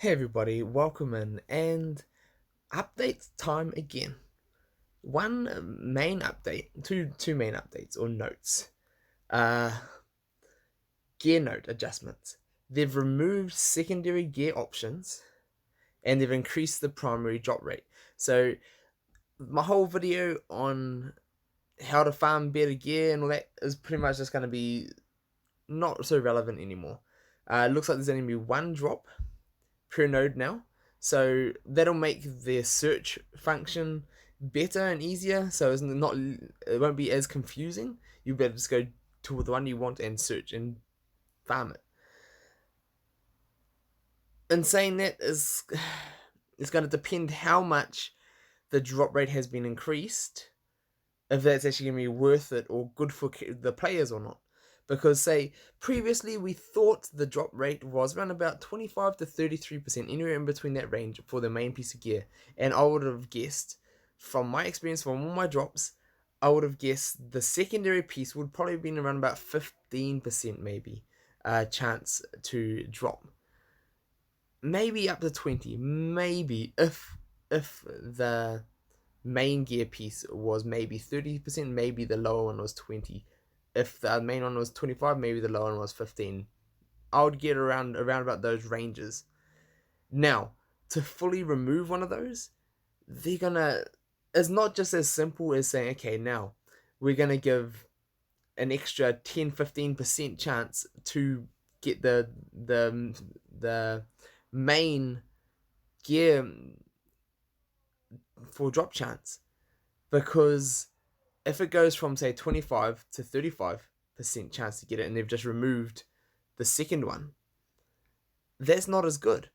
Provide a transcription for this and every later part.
Hey everybody, welcome in and update time again. One main update, two main updates or notes. Uh Gear note adjustments. They've removed secondary gear options and they've increased the primary drop rate. So my whole video on how to farm better gear and all that is pretty much just going to be not so relevant anymore. It looks like there's only going to be one drop per node now. So that'll make their search function better and easier. So it won't be as confusing. You better just go to the one you want and search and farm it. And saying that is it's going to depend how much the drop rate has been increased, if that's actually going to be worth it or good for the players or not. Because, say, previously we thought the drop rate was around about 25 to 33%, anywhere in between that range for the main piece of gear. And I would have guessed, from my experience, from all my drops, I would have guessed the secondary piece would probably have been around about 15% maybe chance to drop. Maybe up to 20, maybe if the main gear piece was maybe 30%, maybe the lower one was 20. If the main one was 25, maybe the lower one was 15. I would get around about those ranges. Now, to fully remove one of those, they're gonna it's not just as simple as saying, okay, now we're gonna give an extra 10-15% chance to get the main gear for drop chance, because if it goes from say 25 to 35% chance to get it and they've just removed the second one, that's not as good,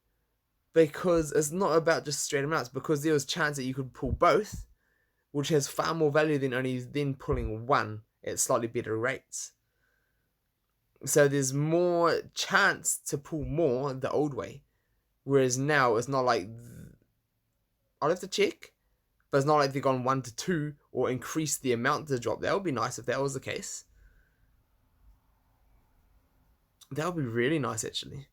because it's not about just straight amounts, because there was chance that you could pull both, which has far more value than only then pulling one at slightly better rates. So there's more chance to pull more the old way, whereas now it's not like, I'll have to check, but it's not like they've gone 1 to 2 or increased the amount to drop. That would be nice if that was the case. That would be really nice, actually.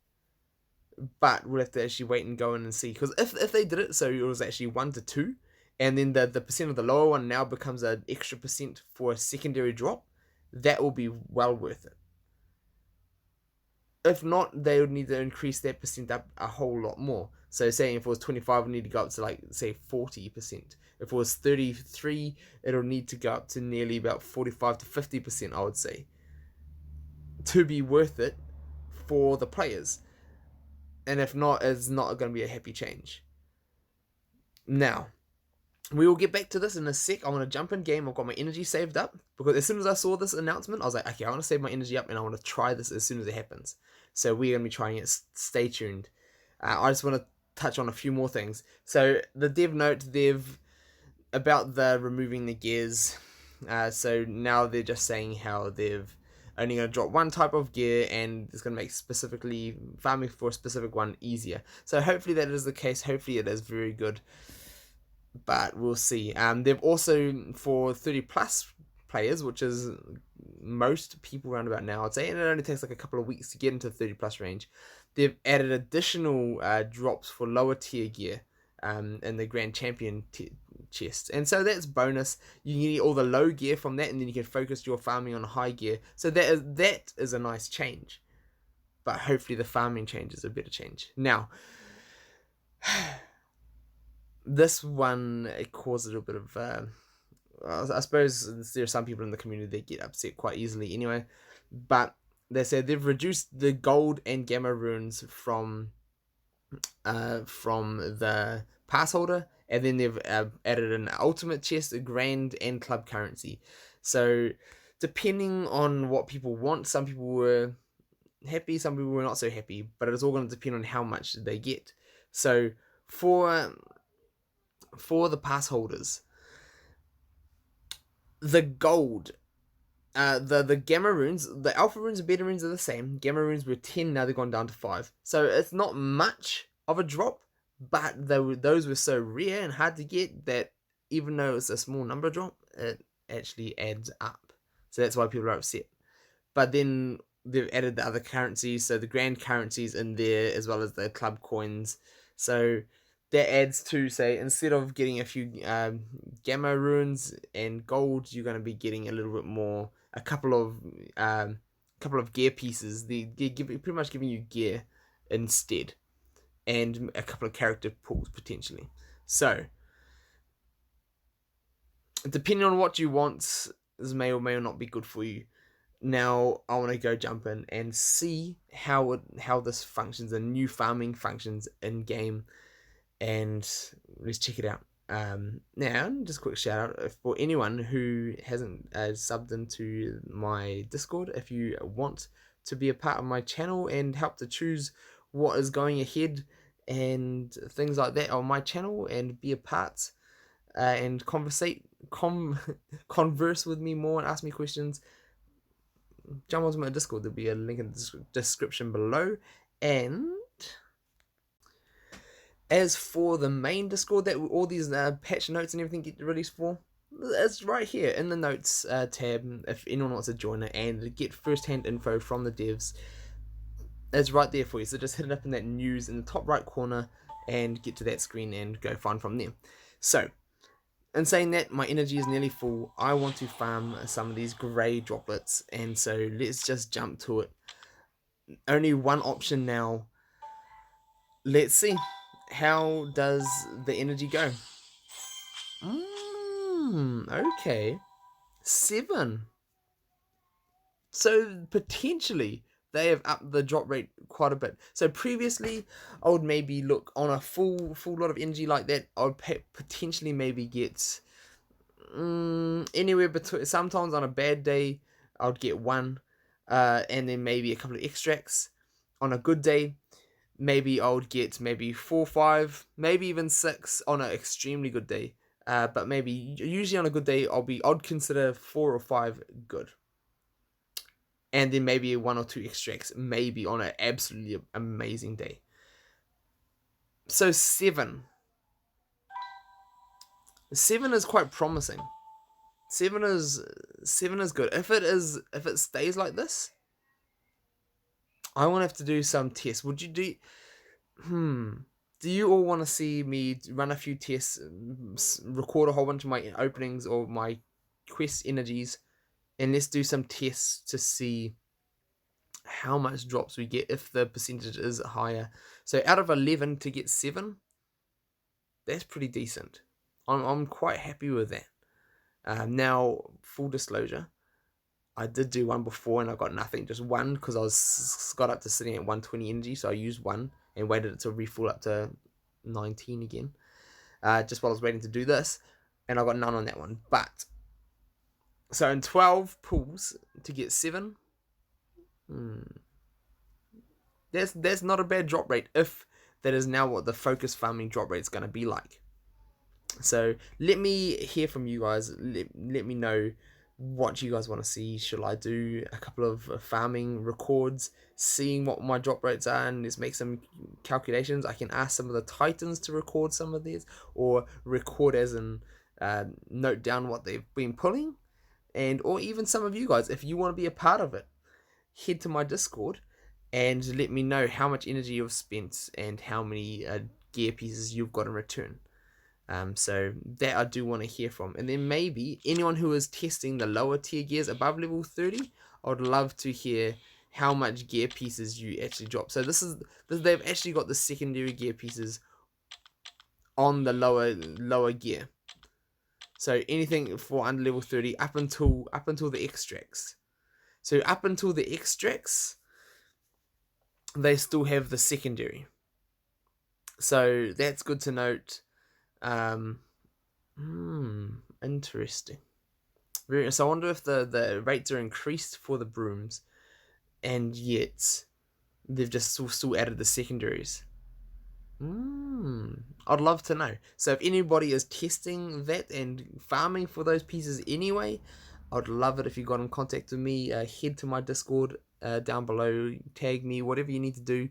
But we'll have to actually wait and go in and see. Because if they did it so it was actually 1 to 2, and then the percent of the lower one now becomes an extra percent for a secondary drop, that will be well worth it. If not, they would need to increase that percent up a whole lot more. So saying if it was 25, we need to go up to like, say, 40%. If it was 33, it'll need to go up to nearly about 45 to 50%, I would say, to be worth it for the players. And if not, it's not going to be a happy change. Now, we will get back to this in a sec. I want to jump in game. I've got my energy saved up, because as soon as I saw this announcement, I was like, okay, I want to save my energy up and I want to try this as soon as it happens. So we're going to be trying it. Stay tuned. I just want to touch on a few more things. So the dev note, about the removing the gears. So now they're just saying how they've only going to drop one type of gear, and it's going to make specifically farming for a specific one easier. So hopefully that is the case. Hopefully it is very good, but we'll see. They've also, for 30 plus players, which is most people around about now, I'd say, and it only takes like a couple of weeks to get into the 30 plus range, they've added additional drops for lower tier gear in the Grand Champion chest. And so that's bonus. You can get all the low gear from that, and then you can focus your farming on high gear. So that is a nice change. But hopefully the farming change is a better change. Now, this one, it caused a little bit of I suppose there are some people in the community that get upset quite easily anyway, but they said they've reduced the gold and gamma runes from the pass holder, and then they've added an ultimate chest, a grand, and club currency. So depending on what people want, some people were happy, some people were not so happy, but it's all going to depend on how much they get. So for the pass holders, the gold, the gamma runes, the alpha runes and beta runes are the same. Gamma runes were 10, now they've gone down to 5. So it's not much of a drop, but those were so rare and hard to get that even though it's a small number drop, it actually adds up. So that's why people are upset. But then they've added the other currencies, so the grand currencies in there as well as the club coins. So that adds to, say, instead of getting a few gamma runes and gold, you're going to be getting a little bit more, a couple of gear pieces. They give pretty much giving you gear instead, and a couple of character pools potentially. So depending on what you want, this may or may not be good for you. Now I want to go jump in and see how this functions and new farming functions in game, and let's check it out. Now, just a quick shout out for anyone who hasn't subbed into my Discord. If you want to be a part of my channel and help to choose what is going ahead and things like that on my channel, and be a part and converse with me more and ask me questions, jump onto my Discord. There'll be a link in the description below. And as for the main Discord that all these patch notes and everything get released for, it's right here in the notes tab. If anyone wants to join it and get first-hand info from the devs, it's right there for you. So just hit it up in that news in the top right corner and get to that screen and go find from there. So, in saying that, my energy is nearly full. I want to farm some of these grey droplets, and so let's just jump to it. Only one option now. Let's see. How does the energy go? Okay. 7. So potentially they have upped the drop rate quite a bit. So previously, I would maybe look on a full lot of energy like that. I would potentially maybe get anywhere between. Sometimes on a bad day, I would get 1, and then maybe a couple of extracts. On a good day, maybe I would get maybe 4, 5, maybe even 6 on an extremely good day. But maybe usually on a good day, I'd consider 4 or 5 good. And then maybe 1 or 2 extracts, maybe on an absolutely amazing day. So 7. 7 is quite promising. 7 is good. If it stays like this, I want to have to do some tests. Would you do? Do you all want to see me run a few tests, record a whole bunch of my openings or my quest energies, and let's do some tests to see how much drops we get if the percentage is higher. So out of 11 to get 7, that's pretty decent. I'm quite happy with that. Now, full disclosure, I did do one before and I got nothing, just 1, because I got up to sitting at 120 energy, so I used 1 and waited it to refuel up to 19 again, just while I was waiting to do this, and I got none on that one. But so in 12 pulls to get 7, that's not a bad drop rate, if that is now what the focus farming drop rate is going to be like. So let me hear from you guys. Let me know what you guys want to see. Should I do a couple of farming records, seeing what my drop rates are, and let's make some calculations? I can ask some of the titans to record some of these, or record as in note down what they've been pulling, and or even some of you guys, if you want to be a part of it, head to my Discord and let me know how much energy you've spent and how many gear pieces you've got in return. So that I do want to hear from. And then maybe anyone who is testing the lower tier gears above level 30, I would love to hear how much gear pieces you actually drop. So they've actually got the secondary gear pieces on the lower gear. So anything for under level 30 up until the extracts. So up until the extracts, they still have the secondary. So that's good to note. Interesting. So I wonder if the rates are increased for the brooms, and yet they've just still added the secondaries. I'd love to know. So if anybody is testing that and farming for those pieces anyway, I'd love it if you got in contact with me. Head to my Discord down below, tag me, whatever you need to do.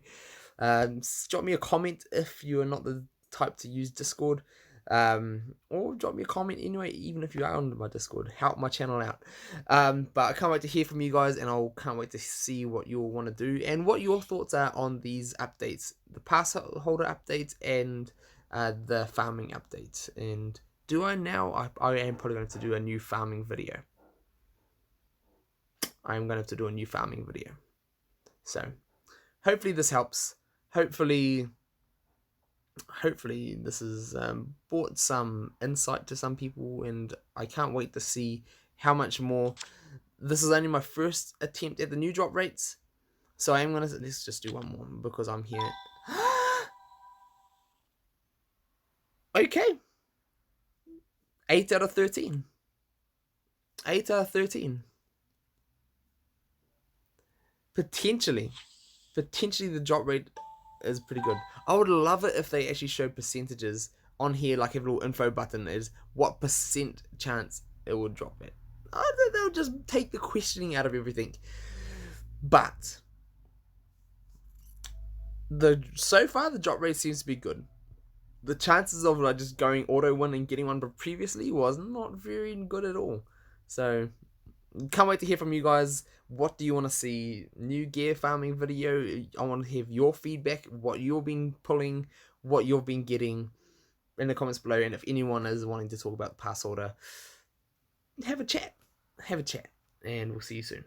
Drop me a comment if you are not the type to use Discord. Or drop me a comment anyway, even if you are on my Discord. Help my channel out. But I can't wait to hear from you guys, and I can't wait to see what you'll want to do and what your thoughts are on these updates, the pass holder updates and the farming updates. And do I now? I am probably going to do a new farming video. I'm going to have to do a new farming video. So hopefully this helps. Hopefully this has brought some insight to some people, and I can't wait to see how much more. This is only my first attempt at the new drop rates, so I am gonna, let's just do one more because I'm here. Okay, 8 out of 13. 8 out of 13. Potentially the drop rate is pretty good. I would love it if they actually showed percentages on here, like a little info button is what percent chance it would drop it. They'll just take the questioning out of everything. But so far the drop rate seems to be good. The chances of like just going auto win and getting one previously was not very good at all. So can't wait to hear from you guys. What do you want to see? New gear farming video? I want to have your feedback, what you've been pulling, what you've been getting in the comments below. And if anyone is wanting to talk about the pass order, have a chat. And we'll see you soon.